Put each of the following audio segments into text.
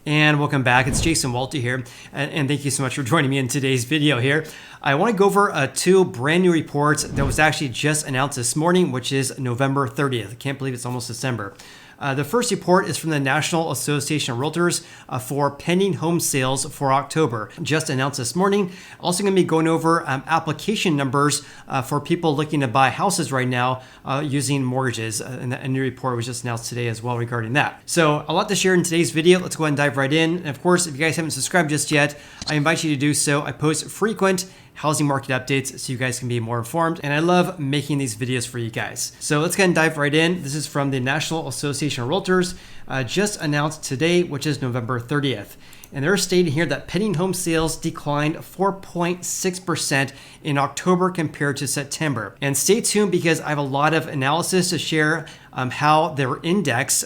And welcome back. It's Jason Walty here, and thank you so much for joining me in today's video here. I want to go over two brand new reports that was actually just announced this morning, which is November 30th. I can't believe it's almost December. The first report is from the National Association of Realtors for pending home sales for October, just announced this morning. Also going to be going over application numbers for people looking to buy houses right now using mortgages. And a new report was just announced today as well regarding that. So a lot to share in today's video. Let's go ahead and dive right in. And of course, if you guys haven't subscribed just yet, I invite you to do so. I post frequent housing market updates so you guys can be more informed. And I love making these videos for you guys. So let's go ahead and dive right in. This is from the National Association of Realtors, just announced today, which is November 30th. And they're stating here that pending home sales declined 4.6% in October compared to September. And stay tuned because I have a lot of analysis to share how their index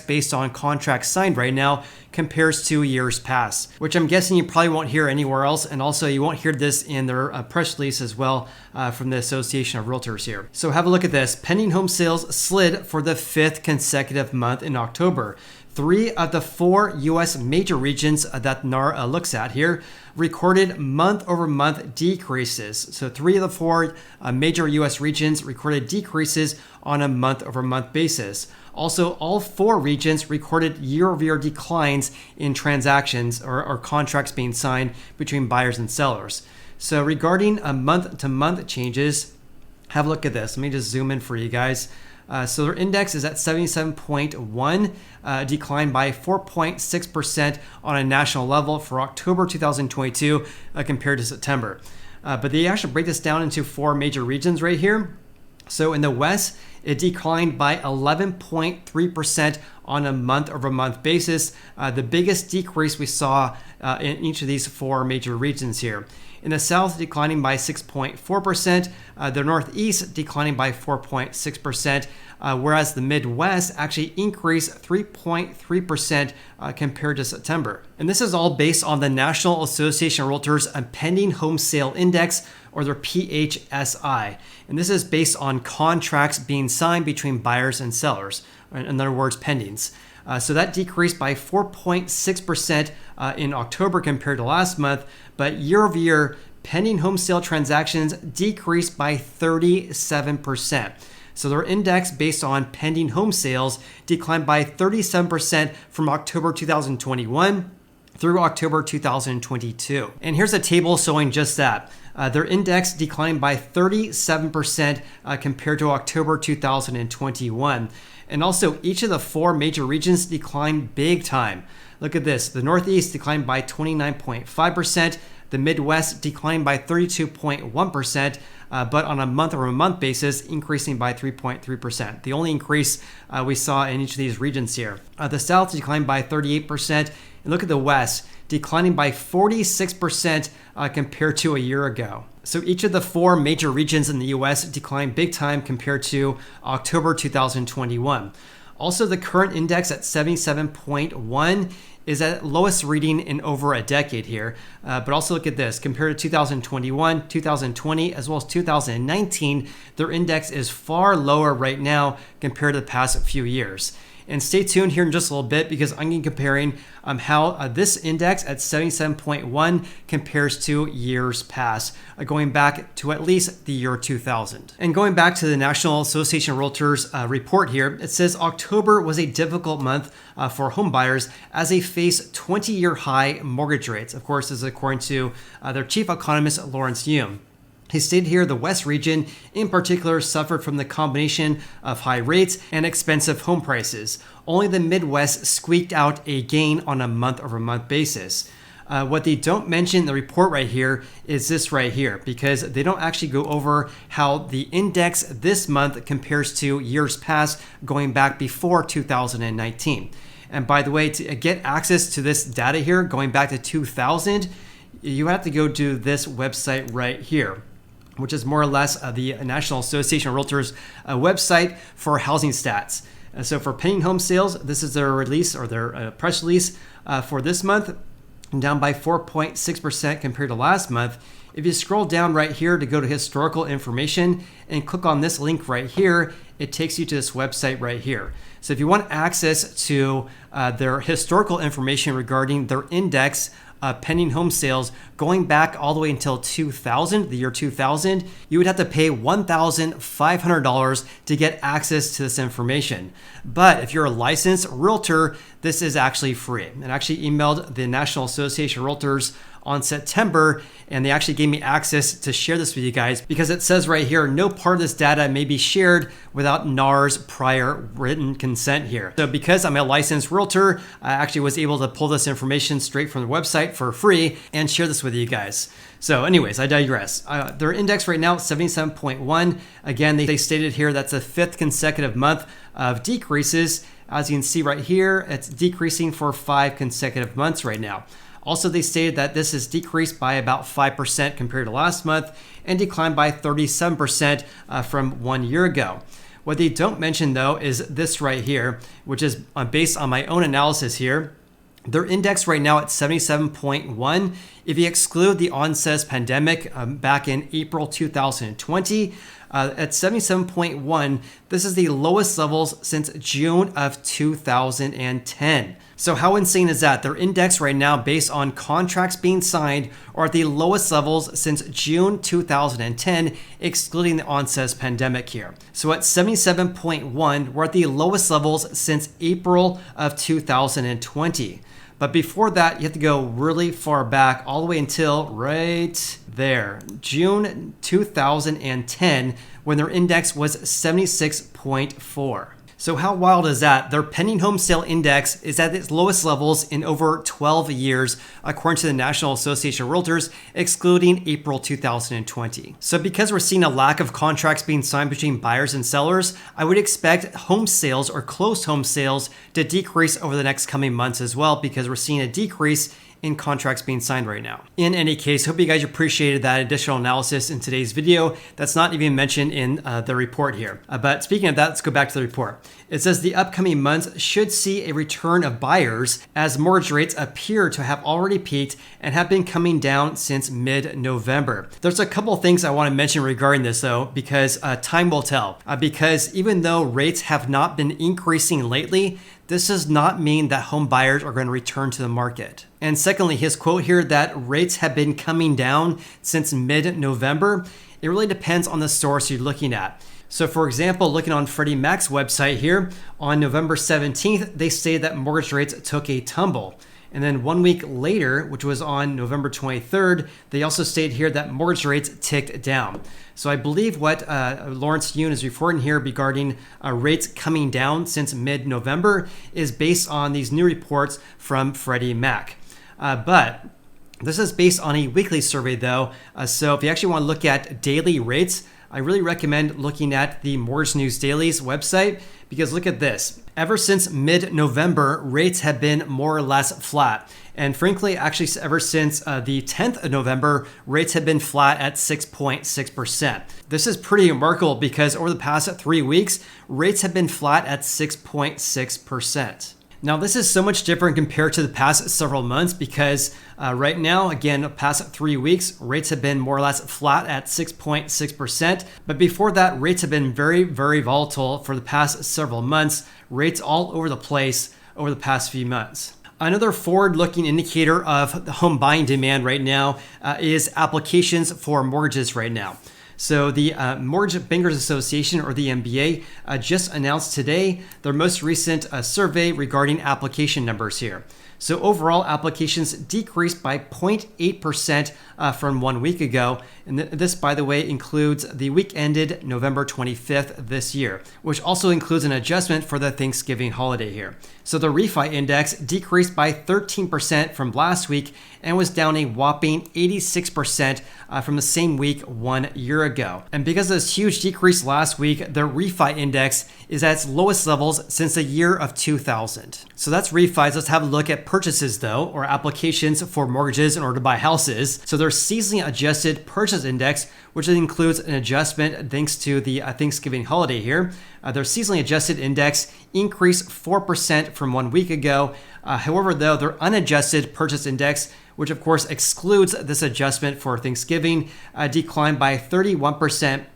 based on contracts signed right now compares to years past, which I'm guessing you probably won't hear anywhere else. And also you won't hear this in their press release as well from the Association of Realtors here. So have a look at this. Pending home sales slid for the 5th consecutive month in October. 3 of the 4 U.S. major regions that NAR looks at here recorded month-over-month decreases. So 3 of the 4 major U.S. regions recorded decreases on a month-over-month basis. Also, all 4 regions recorded year-over-year declines in transactions or contracts being signed between buyers and sellers. So regarding month-to-month changes, have a look at this. Let me just zoom in for you guys. So their index is at 77.1, declined by 4.6% on a national level for October 2022 compared to September. But they actually break this down into 4 major regions right here. So in the West, it declined by 11.3% on a month-over-month basis, the biggest decrease we saw in each of these 4 major regions here. In the South, declining by 6.4%, the Northeast declining by 4.6%, whereas the Midwest actually increased 3.3% compared to September. And this is all based on the National Association of Realtors Pending Home Sale Index, or their PHSI. And this is based on contracts being signed between buyers and sellers, in other words, pendings. So that decreased by 4.6% in October compared to last month, but year over year, pending home sale transactions decreased by 37%. So their index based on pending home sales declined by 37% from October 2021 through October 2022. And here's a table showing just that. Their index declined by 37% compared to October 2021. And also each of the 4 major regions declined big time. Look at this. The Northeast declined by 29.5%. The Midwest declined by 32.1%, but on a month-over-month basis, increasing by 3.3%. The only increase we saw in each of these regions here. The South declined by 38%. And look at the West, declining by 46% compared to a year ago. So each of the 4 major regions in the US declined big time compared to October 2021. Also, the current index at 77.1 is at lowest reading in over a decade here. But also look at this, compared to 2021, 2020, as well as 2019, their index is far lower right now compared to the past few years. And stay tuned here in just a little bit because I'm going to be comparing how this index at 77.1 compares to years past, going back to at least the year 2000. And going back to the National Association of Realtors report here, it says October was a difficult month for home buyers as they face 20-year high mortgage rates. Of course, this is according to their chief economist, Lawrence Yum. He stated here the West region in particular suffered from the combination of high rates and expensive home prices. Only the Midwest squeaked out a gain on a month-over-month basis. What they don't mention in the report right here is this right here, because they don't actually go over how the index this month compares to years past going back before 2019. And by the way, to get access to this data here going back to 2000, you have to go to this website right here, which is more or less the National Association of Realtors website for housing stats. So for pending home sales, this is their release or their press release for this month, down by 4.6% compared to last month. If you scroll down right here to go to historical information and click on this link right here, it takes you to this website right here. So if you want access to their historical information regarding their index pending home sales going back all the way until 2000, the year 2000, you would have to pay $1,500 to get access to this information. But if you're a licensed realtor, this is actually free. And I actually emailed the National Association of Realtors on September, and they actually gave me access to share this with you guys because it says right here, no part of this data may be shared without NAR's prior written consent here. So because I'm a licensed realtor, I actually was able to pull this information straight from the website for free and share this with you guys. So anyways, I digress. Their index right now is 77.1. Again, they stated here that's the 5th consecutive month of decreases. As you can see right here, it's decreasing for 5 consecutive months right now. Also, they stated that this has decreased by about 5% compared to last month and declined by 37% from 1 year ago. What they don't mention though is this right here, which is based on my own analysis here. Their index right now at 77.1. If you exclude the onset pandemic back in April 2020, at 77.1, this is the lowest levels since June of 2010. So how insane is that? Their index right now based on contracts being signed are at the lowest levels since June 2010, excluding the onset pandemic here. So at 77.1, we're at the lowest levels since April of 2020. But before that, you have to go really far back, all the way until right there, June 2010, when their index was 76.4. So how wild is that? Their pending home sale index is at its lowest levels in over 12 years, according to the National Association of Realtors, excluding April 2020. So because we're seeing a lack of contracts being signed between buyers and sellers, I would expect home sales or closed home sales to decrease over the next coming months as well, because we're seeing a decrease in contracts being signed right now. In any case, hope you guys appreciated that additional analysis in today's video. That's not even mentioned in the report here. But speaking of that, let's go back to the report. It says the upcoming months should see a return of buyers as mortgage rates appear to have already peaked and have been coming down since mid-November. There's a couple of things I want to mention regarding this though, because time will tell. Because even though rates have not been increasing lately, this does not mean that home buyers are going to return to the market. And secondly, his quote here that rates have been coming down since mid-November, it really depends on the source you're looking at. So for example, looking on Freddie Mac's website here, on November 17th, they say that mortgage rates took a tumble. And then 1 week later, which was on November 23rd, they also stated here that mortgage rates ticked down. So I believe what Lawrence Yun is reporting here regarding rates coming down since mid-November is based on these new reports from Freddie Mac. But this is based on a weekly survey though. So if you actually want to look at daily rates, I really recommend looking at the Mortgage News Daily's website, because look at this. Ever since mid-November, rates have been more or less flat. And frankly, actually ever since the 10th of November, rates have been flat at 6.6%. This is pretty remarkable because over the past 3 weeks, rates have been flat at 6.6%. Now, this is so much different compared to the past several months because right now, again, the past 3 weeks, rates have been more or less flat at 6.6%. But before that, rates have been very, very volatile for the past several months, rates all over the place over the past few months. Another forward-looking indicator of the home buying demand right now is applications for mortgages right now. So the Mortgage Bankers Association, or the MBA, just announced today their most recent survey regarding application numbers here. So overall, applications decreased by 0.8% from 1 week ago. And this, by the way, includes the week ended November 25th this year, which also includes an adjustment for the Thanksgiving holiday here. So the refi index decreased by 13% from last week and was down a whopping 86% from the same week 1 year ago. And because of this huge decrease last week, the refi index is at its lowest levels since the year of 2000. So that's refis. Let's have a look at purchases though, or applications for mortgages in order to buy houses. So their seasonally adjusted purchase index, which includes an adjustment thanks to the Thanksgiving holiday here, their seasonally adjusted index increased 4% from 1 week ago. However, though, their unadjusted purchase index, which of course excludes this adjustment for Thanksgiving, declined by 31%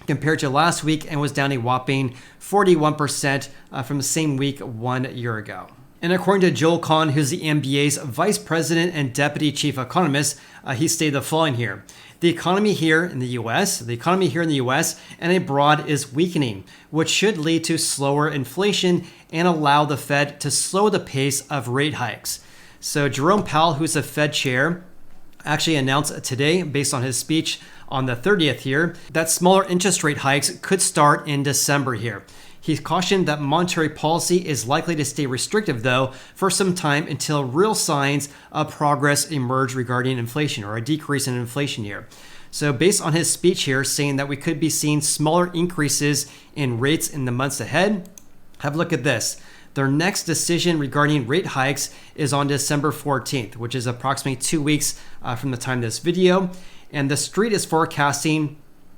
compared to last week and was down a whopping 41% from the same week 1 year ago. And according to Joel Kahn, who's the MBA's vice president and deputy chief economist, he stated the following here. The economy here in the US and abroad is weakening, which should lead to slower inflation and allow the Fed to slow the pace of rate hikes. So Jerome Powell, who's the Fed chair, actually announced today, based on his speech on the 30th here, that smaller interest rate hikes could start in December here. He cautioned that monetary policy is likely to stay restrictive, though, for some time until real signs of progress emerge regarding inflation, or a decrease in inflation here. So based on his speech here, saying that we could be seeing smaller increases in rates in the months ahead, have a look at this. Their next decision regarding rate hikes is on December 14th, which is approximately 2 weeks from the time of this video. And the street is forecasting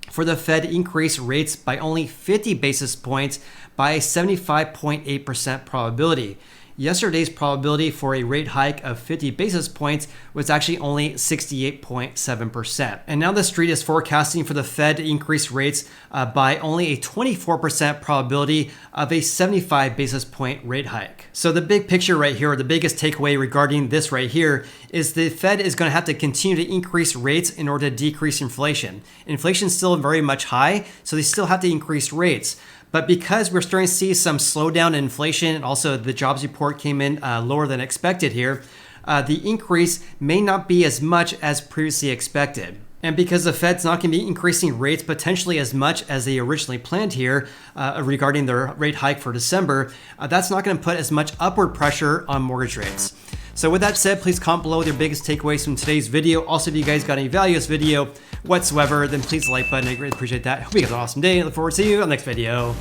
for the Fed to increase rates by only 50 basis points by a 75.8% probability. Yesterday's probability for a rate hike of 50 basis points was actually only 68.7%. And now the street is forecasting for the Fed to increase rates by only a 24% probability of a 75 basis point rate hike. So the big picture right here, or the biggest takeaway regarding this right here, is the Fed is going to have to continue to increase rates in order to decrease inflation. Inflation is still very much high, so they still have to increase rates. But because we're starting to see some slowdown in inflation, and also the jobs report came in lower than expected here, the increase may not be as much as previously expected. And because the Fed's not going to be increasing rates potentially as much as they originally planned here regarding their rate hike for December, that's not going to put as much upward pressure on mortgage rates. So with that said, please comment below with your biggest takeaways from today's video. Also, if you guys got any value in this video whatsoever, then please like button. I greatly appreciate that. Hope you guys have an awesome day. I look forward to seeing you on the next video.